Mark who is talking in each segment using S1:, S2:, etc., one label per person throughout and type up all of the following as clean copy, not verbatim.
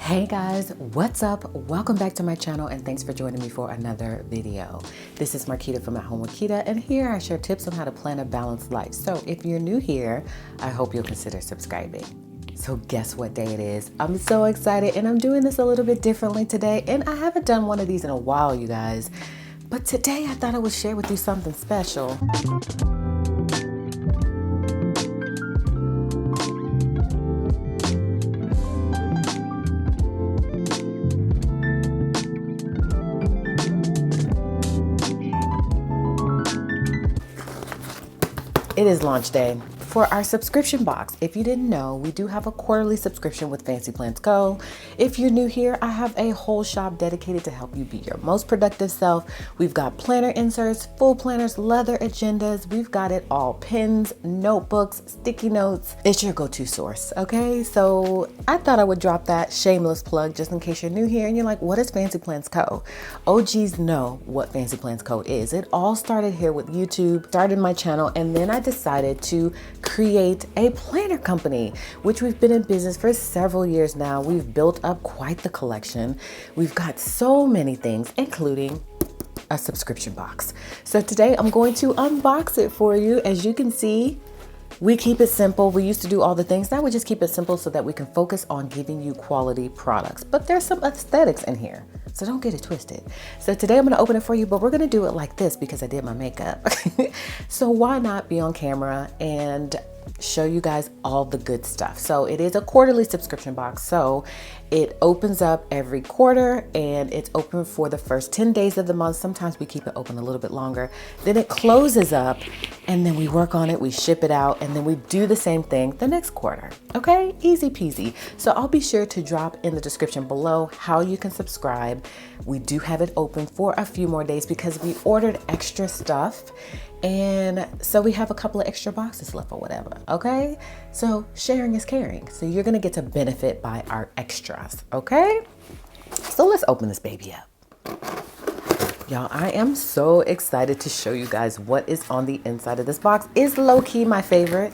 S1: Hey guys, what's up? Welcome back to my channel and thanks for joining me for another video. This is Marquita from At Home with Quita, and here I share tips on how to plan a balanced life. So if you're new here, I hope you'll consider subscribing. So guess what day it is? I'm so excited and I'm doing this a little bit differently today, and I haven't done one of these in a while, you guys. But today I thought I would share with you something special. It is launch day for our subscription box. If you didn't know, we do have a quarterly subscription with Fancy Plans Go. If you're new here, I have a whole shop dedicated to help you be your most productive self. We've got planner inserts, full planners, leather agendas. We've got it all. Pens, notebooks, sticky notes. It's your go-to source, okay? So I thought I would drop that shameless plug just in case you're new here and you're like, what is Fancy Plans Co? OGs know what Fancy Plans Co is. It all started here with YouTube, started my channel, and then I decided to create a planner company, which we've been in business for several years now. We've built up quite the collection. We've got so many things, including a subscription box. So today I'm going to unbox it for you. As you can see, we keep it simple. We used to do all the things. Now we just keep it simple so that we can focus on giving you quality products. But there's some aesthetics in here, so don't get it twisted. So today I'm going to open it for you, but we're going to do it like this because I did my makeup. So why not be on camera and show you guys all the good stuff. So it is a quarterly subscription box. So it opens up every quarter and it's open for the first 10 days of the month. Sometimes we keep it open a little bit longer. Then it closes up and then we work on it, we ship it out, and then we do the same thing the next quarter. Okay, easy peasy. So I'll be sure to drop in the description below how you can subscribe. We do have it open for a few more days because we ordered extra stuff. And so we have a couple of extra boxes left or whatever, okay? So sharing is caring. So you're gonna get to benefit by our extras, okay? So let's open this baby up. Y'all, I am so excited to show you guys what is on the inside of this box. It's low-key my favorite.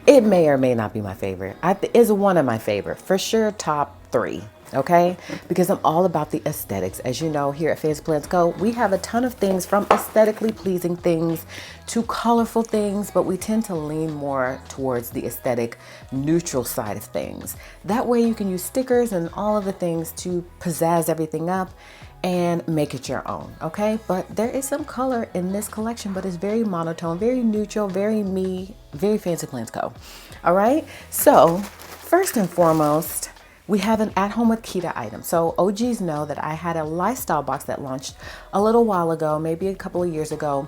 S1: It may or may not be my favorite. It's one of my favorite, for sure, top 3. Okay, because I'm all about the aesthetics. As you know, here at Fancy Plans Co, we have a ton of things, from aesthetically pleasing things to colorful things, but we tend to lean more towards the aesthetic neutral side of things. That way you can use stickers and all of the things to pizzazz everything up and make it your own, okay? But there is some color in this collection, but it's very monotone, very neutral, very me, very Fancy Plans Co. All right, so first and foremost, we have an At Home with Quita item. So OGs know that I had a lifestyle box that launched a little while ago, maybe a couple of years ago.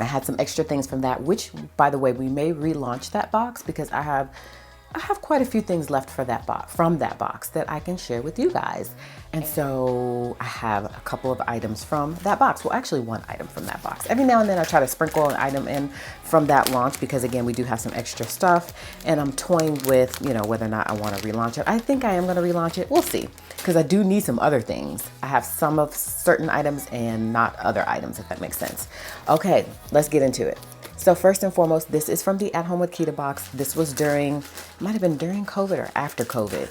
S1: I had some extra things from that, which, by the way, we may relaunch that box because I have quite a few things left for that box, from that box, that I can share with you guys. And so I have a couple of items from that box. Well, actually one item from that box. Every now and then I try to sprinkle an item in from that launch because, again, we do have some extra stuff and I'm toying with, you know, whether or not I want to relaunch it. I think I am going to relaunch it. We'll see, because I do need some other things. I have some of certain items and not other items, if that makes sense. Okay, let's get into it. So first and foremost, this is from the At Home with Quita box. This was might have been during COVID or after COVID.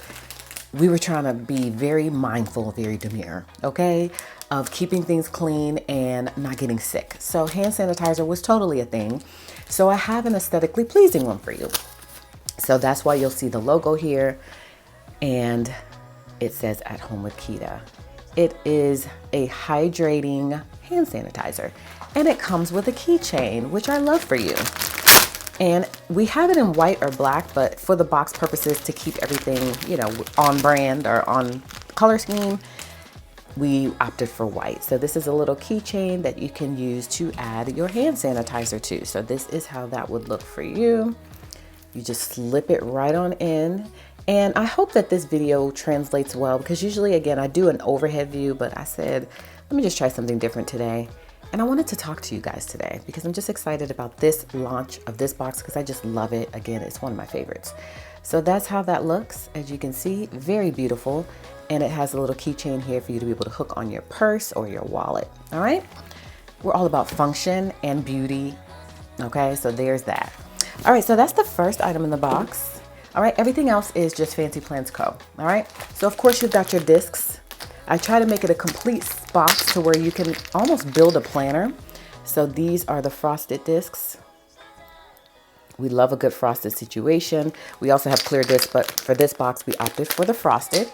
S1: We were trying to be very mindful, very demure, okay, of keeping things clean and not getting sick. So hand sanitizer was totally a thing. So I have an aesthetically pleasing one for you. So that's why you'll see the logo here and it says At Home with Quita. It is a hydrating hand sanitizer and it comes with a keychain, which I love for you. And we have it in white or black, but for the box purposes, to keep everything, you know, on brand or on color scheme, we opted for white. So this is a little keychain that you can use to add your hand sanitizer to. So this is how that would look for you. You just slip it right on in. And I hope that this video translates well, because usually, again, I do an overhead view, but I said, let me just try something different today. And I wanted to talk to you guys today because I'm just excited about this launch of this box because I just love it. Again, it's one of my favorites. So that's how that looks. As you can see, very beautiful. And it has a little keychain here for you to be able to hook on your purse or your wallet. All right. We're all about function and beauty. Okay, so there's that. All right, so that's the first item in the box. All right, everything else is just Fancy Plans Co. All right, so of course you've got your discs. I try to make it a complete box to where you can almost build a planner. So these are the frosted discs. We love a good frosted situation. We also have clear discs, but for this box, we opted for the frosted.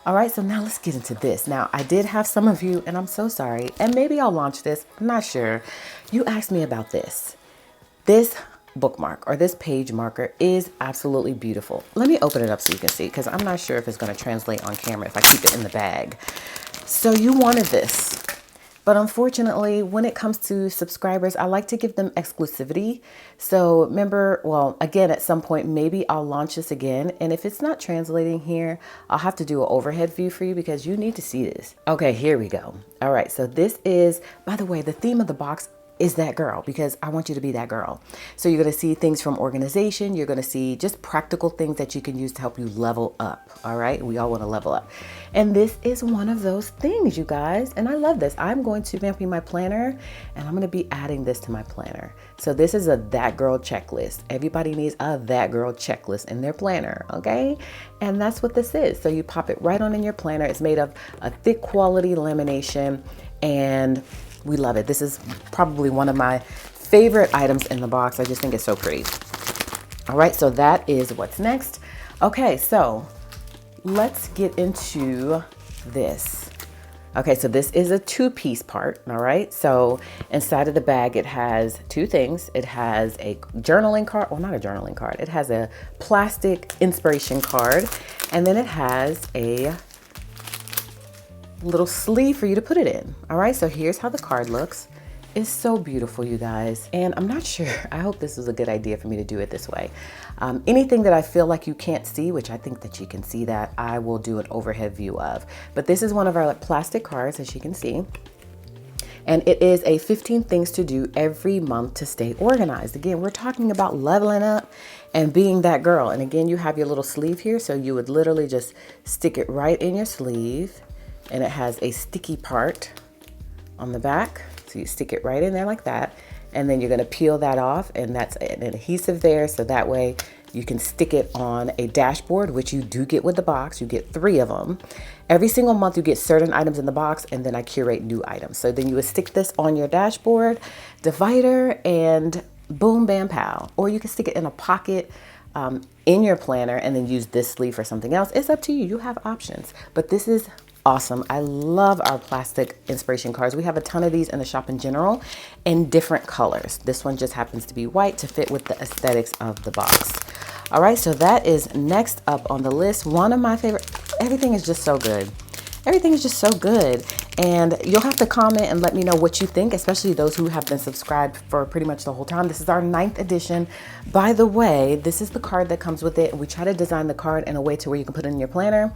S1: All right, so now let's get into this. Now, I did have some of you, and I'm so sorry, and maybe I'll launch this, I'm not sure. You asked me about this. This bookmark or this page marker is absolutely beautiful. Let me open it up so you can see, because I'm not sure if it's going to translate on camera if I keep it in the bag. So you wanted this. But unfortunately, when it comes to subscribers, I like to give them exclusivity. So remember, well, again, at some point, maybe I'll launch this again. And if it's not translating here, I'll have to do an overhead view for you because you need to see this. Okay, here we go. All right, so this is, by the way, the theme of the box is that girl, because I want you to be that girl. So you're going to see things from organization. You're going to see just practical things that you can use to help you level up. All right. We all want to level up. And this is one of those things, you guys. And I love this. I'm going to vamp my planner and I'm going to be adding this to my planner. So this is a that girl checklist. Everybody needs a that girl checklist in their planner. Okay. And that's what this is. So you pop it right on in your planner. It's made of a thick quality lamination and we love it. This is probably one of my favorite items in the box. I just think it's so pretty. All right, so that is what's next. Okay, so let's get into this. Okay, so this is a two-piece part, all right? So inside of the bag, it has two things. It has a journaling card, well, not a journaling card. It has a plastic inspiration card, and then it has a little sleeve for you to put it in. All right, so here's how the card looks. It's so beautiful, you guys. And I'm not sure, I hope this was a good idea for me to do it this way. Anything that I feel like you can't see, which I think that you can see that, I will do an overhead view of. But this is one of our plastic cards, as you can see. And it is a 15 things to do every month to stay organized. Again, we're talking about leveling up and being that girl. And again, you have your little sleeve here. So you would literally just stick it right in your sleeve. And it has a sticky part on the back. So you stick it right in there like that. And then you're gonna peel that off and that's an adhesive there. So that way you can stick it on a dashboard, which you do get with the box. You get 3 of them. Every single month you get certain items in the box and then I curate new items. So then you would stick this on your dashboard, divider, and boom, bam, pow. Or you can stick it in a pocket in your planner and then use this sleeve for something else. It's up to you, you have options. But this is awesome. I love our plastic inspiration cards. We have a ton of these in the shop in general in different colors. This one just happens to be white to fit with the aesthetics of the box. All right, so that is next up on the list. One of my favorite, everything is just so good. Everything is just so good. And you'll have to comment and let me know what you think, especially those who have been subscribed for pretty much the whole time. This is our 9th edition. By the way, this is the card that comes with it. We try to design the card in a way to where you can put it in your planner.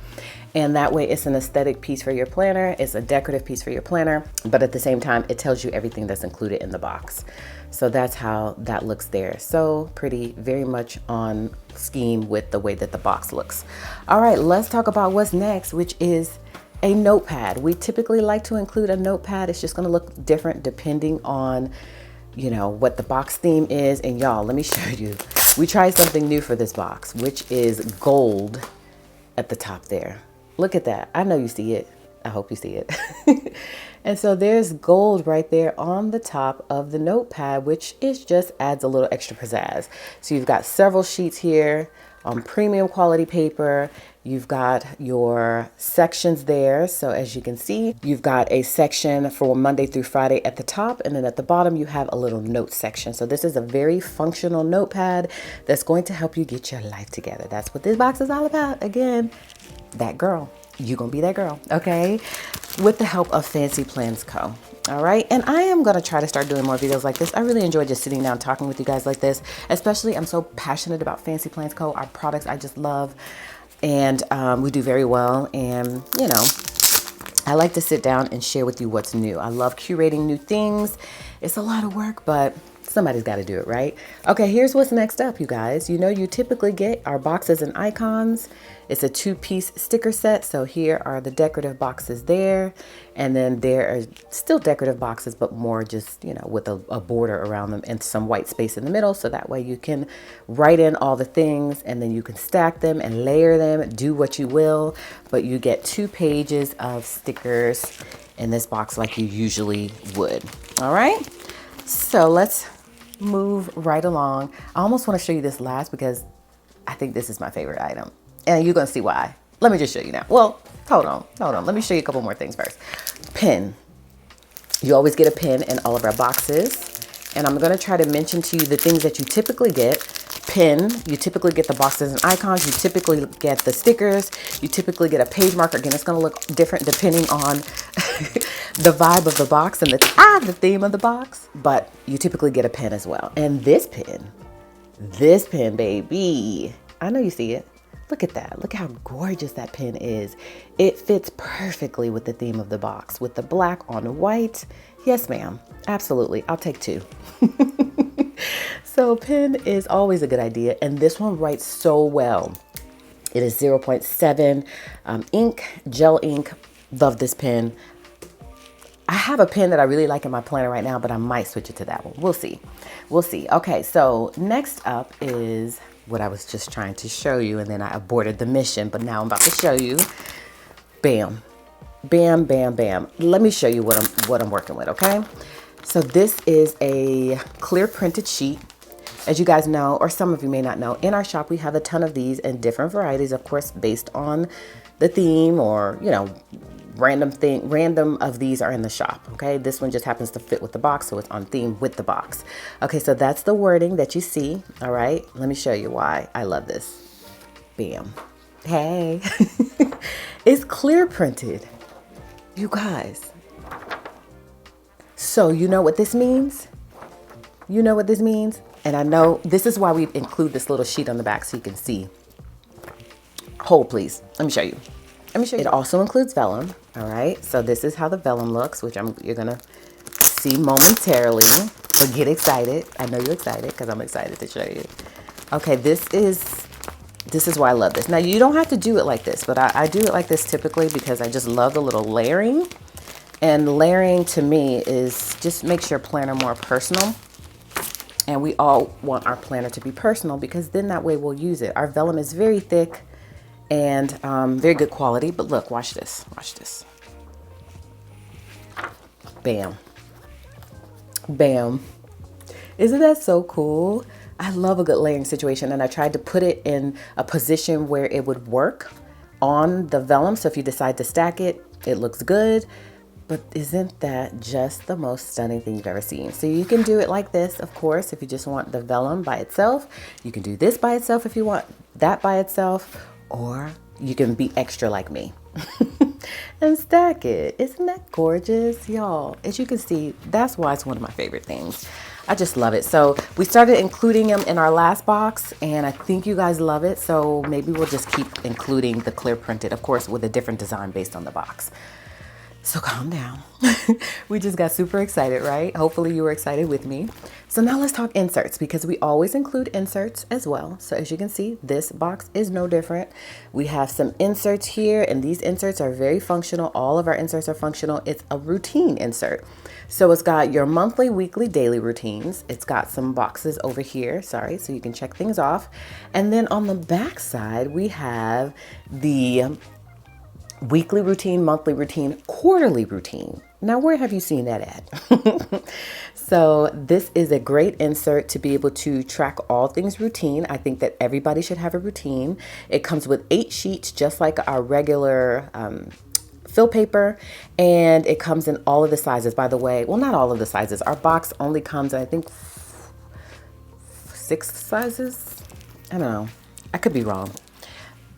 S1: And that way it's an aesthetic piece for your planner. It's a decorative piece for your planner. But at the same time, it tells you everything that's included in the box. So that's how that looks there. So pretty, very much on scheme with the way that the box looks. All right, let's talk about what's next, which is a notepad. We typically like to include a notepad. It's just gonna look different depending on, you know, what the box theme is. And y'all, let me show you. We tried something new for this box, which is gold at the top there. Look at that. I know you see it. I hope you see it. And so there's gold right there on the top of the notepad, which is just adds a little extra pizzazz. So you've got several sheets here on premium quality paper. You've got your sections there. So as you can see, you've got a section for Monday through Friday at the top, and then at the bottom you have a little note section. So this is a very functional notepad that's going to help you get your life together. That's what this box is all about. Again, that girl. You're gonna be that girl, okay? With the help of Fancy Plans Co. All right, and I am gonna try to start doing more videos like this. I really enjoy just sitting down talking with you guys like this, especially I'm so passionate about Fancy Plans Co. Our products I just love, and we do very well. And you know, I like to sit down and share with you what's new. I love curating new things. It's a lot of work, but Somebody's got to do it, right? Okay, here's what's next up, you guys. You know, you typically get our boxes and icons. It's a 2-piece sticker set. So here are the decorative boxes there. And then there are still decorative boxes, but more just, you know, with a border around them and some white space in the middle. So that way you can write in all the things and then you can stack them and layer them, do what you will. But you get 2 pages of stickers in this box like you usually would. All right. So let's move right along. I almost want to show you this last because I think this is my favorite item. And you're going to see why. Let me just show you now. Well, hold on. Let me show you a couple more things first. Pen. You always get a pen in all of our boxes. And I'm going to try to mention to you the things that you typically get. Pen, you typically get the boxes and icons. You typically get the stickers. You typically get a page marker. Again, it's going to look different depending on the vibe of the box and the theme of the box. But you typically get a pen as well. And this pen, baby. I know you see it. Look at that. Look how gorgeous that pen is. It fits perfectly with the theme of the box, with the black on white. Yes, ma'am. Absolutely. I'll take 2. So pen is always a good idea. And this one writes so well. It is 0.7 ink, gel ink. Love this pen. I have a pen that I really like in my planner right now, but I might switch it to that one. We'll see. We'll see. Okay, so next up is what I was just trying to show you, and then I aborted the mission, but now I'm about to show you. Bam. Bam, bam, bam. Let me show you what I'm working with, okay? So this is a clear printed sheet. As you guys know, or some of you may not know, in our shop we have a ton of these in different varieties, of course, based on the theme or, you know, random of these are in the shop. Okay, this one just happens to fit with the box, so it's on theme with the box. Okay, so that's the wording that you see. All right, let me show you why I love this. Bam. Hey. It's clear printed, you guys. So you know what this means? You know what this means? And I know this is why we include this little sheet on the back so you can see. Hold, please. Let me show you. It also includes vellum. All right. So this is how the vellum looks, which you're going to see momentarily. But get excited. I know you're excited because I'm excited to show you. Okay. This is why I love this. Now you don't have to do it like this, but I do it like this typically because I just love the little layering. And layering to me is just makes your planner more personal. And we all want our planner to be personal because then that way we'll use it. Our vellum is very thick and very good quality. But look, watch this. Watch this. Bam. Bam. Isn't that so cool? I love a good layering situation. And I tried to put it in a position where it would work on the vellum. So if you decide to stack it, it looks good. But isn't that just the most stunning thing you've ever seen? So you can do it like this, of course, if you just want the vellum by itself. You can do this by itself if you want that by itself, or you can be extra like me and stack it. Isn't that gorgeous, y'all? As you can see, that's why it's one of my favorite things. I just love it. So we started including them in our last box, and I think you guys love it. So maybe we'll just keep including the clear printed, of course, with a different design based on the box. So calm down. We just got super excited, right? Hopefully you were excited with me. So now let's talk inserts because we always include inserts as well. So as you can see, this box is no different. We have some inserts here and these inserts are very functional. All of our inserts are functional. It's a routine insert. So it's got your monthly, weekly, daily routines. It's got some boxes over here, so you can check things off. And then on the back side, we have the weekly routine, monthly routine, quarterly routine. Now, where have you seen that at? So this is a great insert to be able to track all things routine. I think that everybody should have a routine. It comes with 8 sheets, just like our regular fill paper, and it comes in all of the sizes, by the way. Well, not all of the sizes. Our box only comes in, I think, 6 sizes. I don't know. I could be wrong.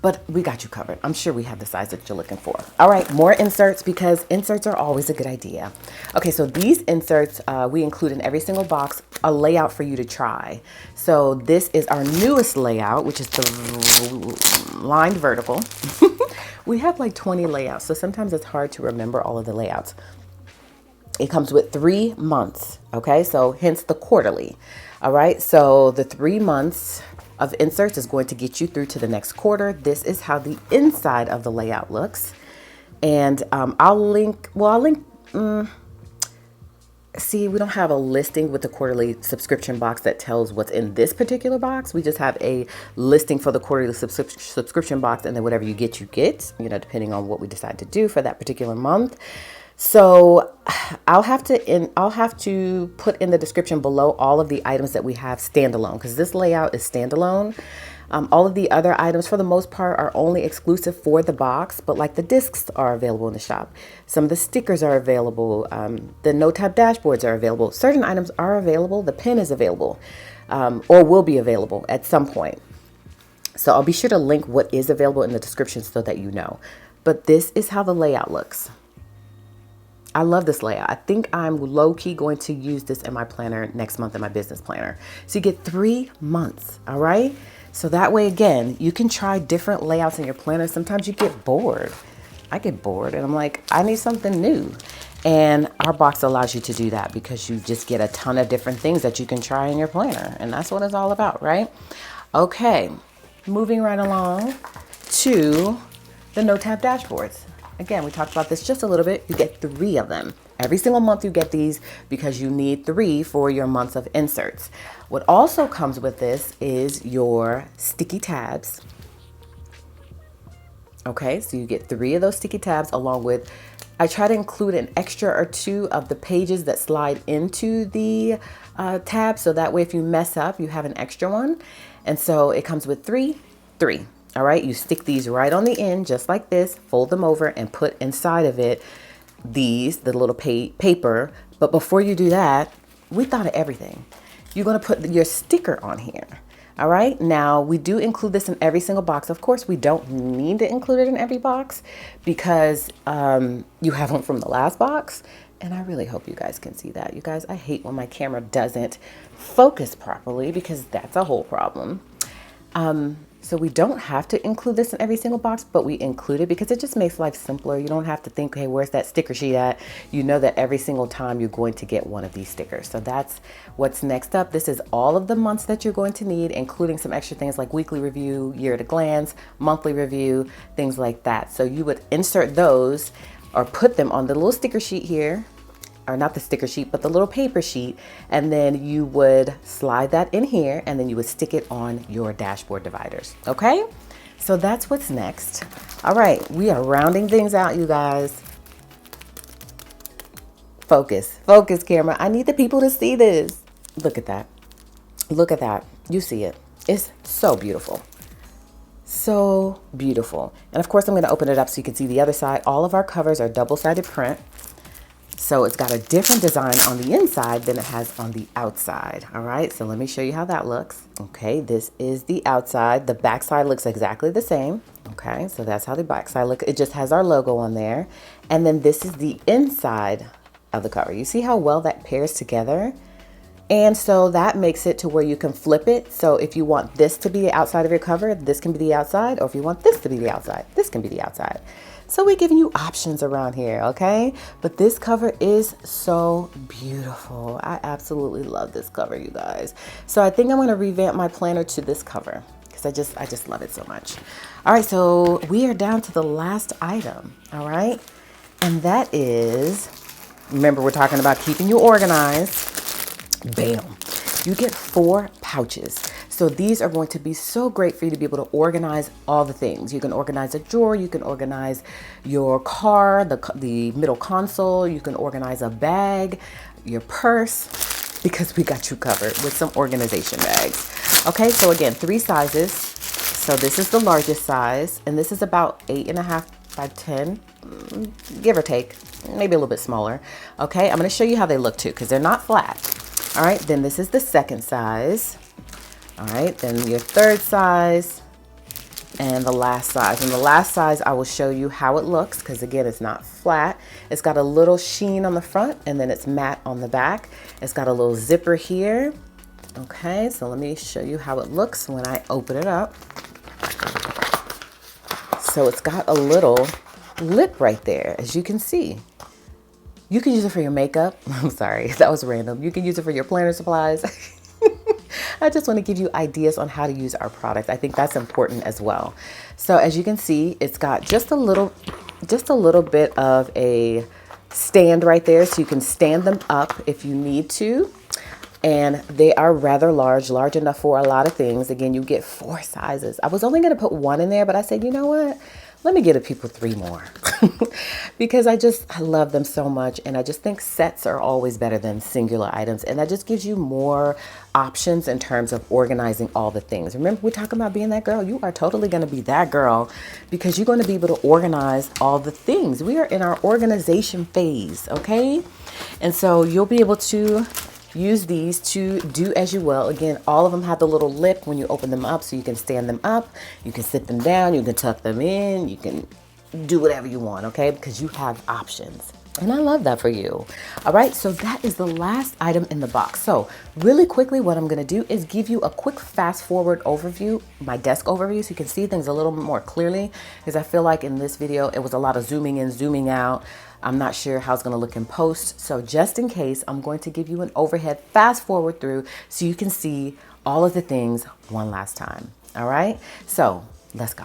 S1: But we got you covered. I'm sure we have the size that you're looking for. All right, more inserts because inserts are always a good idea. Okay, so these inserts, we include in every single box a layout for you to try. So this is our newest layout, which is the lined vertical. We have like 20 layouts, so sometimes it's hard to remember all of the layouts. It comes with 3 months. Okay, so hence the quarterly. All right, so the 3 months of inserts is going to get you through to the next quarter. This is how the inside of the layout looks. And I'll link, see, we don't have a listing with the quarterly subscription box that tells what's in this particular box. We just have a listing for the quarterly subscription box, and then whatever you get, depending on what we decide to do for that particular month. So I'll have to put in the description below all of the items that we have standalone, because this layout is standalone. All of the other items, for the most part, are only exclusive for the box, but like the discs are available in the shop. Some of the stickers are available. The notepad dashboards are available. Certain items are available. The pen is available, or will be available at some point. So I'll be sure to link what is available in the description so that you know. But this is how the layout looks. I love this layout. I think I'm low-key going to use this in my planner next month in my business planner. So you get 3 months, all right? So that way, again, you can try different layouts in your planner. Sometimes you get bored. I get bored and I'm like, I need something new. And our box allows you to do that because you just get a ton of different things that you can try in your planner. And that's what it's all about, right? Okay, moving right along to the notepad dashboards. Again, we talked about this just a little bit. You get 3 of them. Every single month you get these because you need 3 for your months of inserts. What also comes with this is your sticky tabs. Okay, so you get 3 of those sticky tabs along with, I try to include an extra or 2 of the pages that slide into the tab. So that way if you mess up, you have an extra one. And so it comes with 3. All right, you stick these right on the end, just like this, fold them over and put inside of it the little paper. But before you do that, we thought of everything. You're gonna put your sticker on here. All right, now we do include this in every single box. Of course, we don't need to include it in every box because you have one from the last box. And I really hope you guys can see that. You guys, I hate when my camera doesn't focus properly because that's a whole problem. So we don't have to include this in every single box, but we include it because it just makes life simpler. You don't have to think, hey, where's that sticker sheet at? You know that every single time you're going to get one of these stickers. So that's what's next up. This is all of the months that you're going to need, including some extra things like weekly review, year at a glance, monthly review, things like that. So you would insert those or put them on the little sticker sheet here, or not the sticker sheet, but the little paper sheet. And then you would slide that in here and then you would stick it on your dashboard dividers. Okay, so that's what's next. All right, we are rounding things out, you guys. Focus camera. I need the people to see this. Look at that. Look at that. You see it. It's so beautiful. So beautiful. And of course, I'm going to open it up so you can see the other side. All of our covers are double-sided print. So it's got a different design on the inside than it has on the outside. All right, so let me show you how that looks. Okay, this is the outside. The back side looks exactly the same. Okay, so that's how the back side looks. It just has our logo on there. And then this is the inside of the cover. You see how well that pairs together? And so that makes it to where you can flip it. So if you want this to be the outside of your cover, this can be the outside. Or if you want this to be the outside, this can be the outside. So we're giving you options around here, okay? But this cover is so beautiful. I absolutely love this cover, you guys. So I think I'm gonna revamp my planner to this cover because I just love it so much. All right, so we are down to the last item, all right? And that is, remember we're talking about keeping you organized. Bam, you get 4 pouches. So these are going to be so great for you to be able to organize all the things. You can organize a drawer, you can organize your car, the middle console, you can organize a bag, your purse, because we got you covered with some organization bags. Okay, so again, 3 sizes. So this is the largest size, and this is about 8.5 by 10, give or take, maybe a little bit smaller. Okay, I'm gonna show you how they look too, because they're not flat. All right, then this is the second size. All right, then your third size and the last size. And the last size, I will show you how it looks because again, it's not flat. It's got a little sheen on the front and then it's matte on the back. It's got a little zipper here. Okay, so let me show you how it looks when I open it up. So it's got a little lip right there, as you can see. You can use it for your makeup. I'm sorry, that was random. You can use it for your planner supplies. I just want to give you ideas on how to use our product. I think that's important as well. So as you can see, it's got just a little bit of a stand right there, so you can stand them up if you need to. And they are rather large enough for a lot of things. Again, you get 4 sizes. I was only going to put 1 in there, but I said, you know what? Let me get people 3 more because I love them so much. And I just think sets are always better than singular items. And that just gives you more options in terms of organizing all the things. Remember, we're talking about being that girl. You are totally going to be that girl because you're going to be able to organize all the things. We are in our organization phase, okay? And so you'll be able to use these to do as you will. Again, all of them have the little lip when you open them up, so you can stand them up, you can sit them down, you can tuck them in, you can do whatever you want, okay? Because you have options. And I love that for you. All right, so that is the last item in the box. So really quickly, what I'm gonna do is give you a quick fast forward overview, my desk overview, so you can see things a little more clearly, because I feel like in this video, it was a lot of zooming in, zooming out. I'm not sure how it's gonna look in post. So just in case, I'm going to give you an overhead fast forward through so you can see all of the things one last time. All right, so let's go.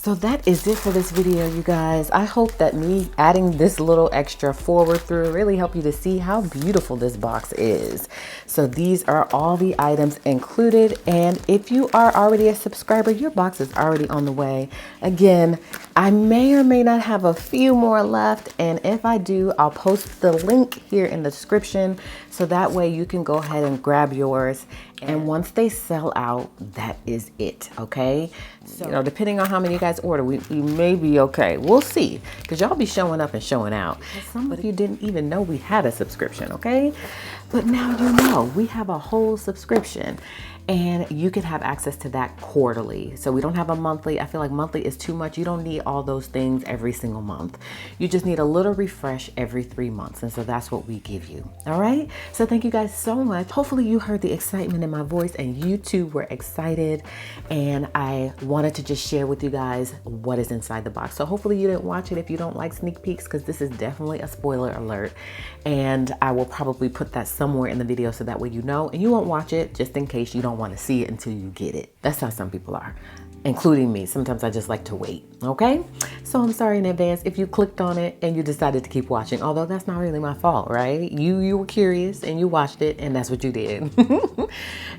S1: So that is it for this video, you guys. I hope that me adding this little extra forward through really help you to see how beautiful this box is. So these are all the items included. And if you are already a subscriber, your box is already on the way. Again, I may or may not have a few more left. And if I do, I'll post the link here in the description. So that way you can go ahead and grab yours. And once they sell out, that is it, okay? So, you know, depending on how many you guys order, we may be okay. We'll see, because y'all be showing up and showing out. Some of you didn't even know we had a subscription, okay? But now you know, we have a whole subscription. And you can have access to that quarterly. So we don't have a monthly. I feel like monthly is too much. You don't need all those things every single month. You just need a little refresh every 3 months. And so that's what we give you. All right. So thank you guys so much. Hopefully you heard the excitement in my voice and you too were excited. And I wanted to just share with you guys what is inside the box. So hopefully you didn't watch it if you don't like sneak peeks, because this is definitely a spoiler alert. And I will probably put that somewhere in the video so that way you know, and you won't watch it just in case you don't want to see it until you get it. That's how some people are, including me. Sometimes I just like to wait, okay? So I'm sorry in advance if you clicked on it and you decided to keep watching, although that's not really my fault, right? You were curious and you watched it and that's what you did.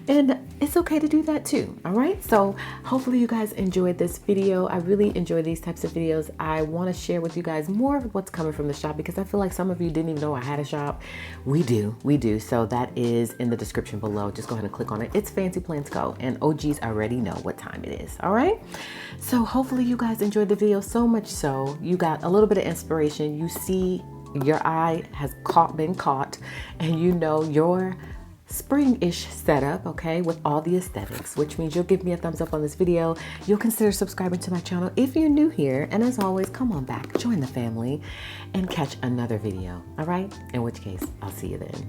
S1: And it's okay to do that too, all right? So hopefully you guys enjoyed this video. I really enjoy these types of videos. I want to share with you guys more of what's coming from the shop, because I feel like some of you didn't even know I had a shop. We do. So that is in the description below. Just go ahead and click on it. It's Fancy Plans Co. And OGs already know what time it is, all right? So hopefully you guys enjoyed the video, so much so you got a little bit of inspiration. You see your eye has been caught, and you know your spring-ish setup, okay, with all the aesthetics, which means you'll give me a thumbs up on this video. You'll consider subscribing to my channel if you're new here. And as always, come on back, join the family, and catch another video, all right? In which case, I'll see you then.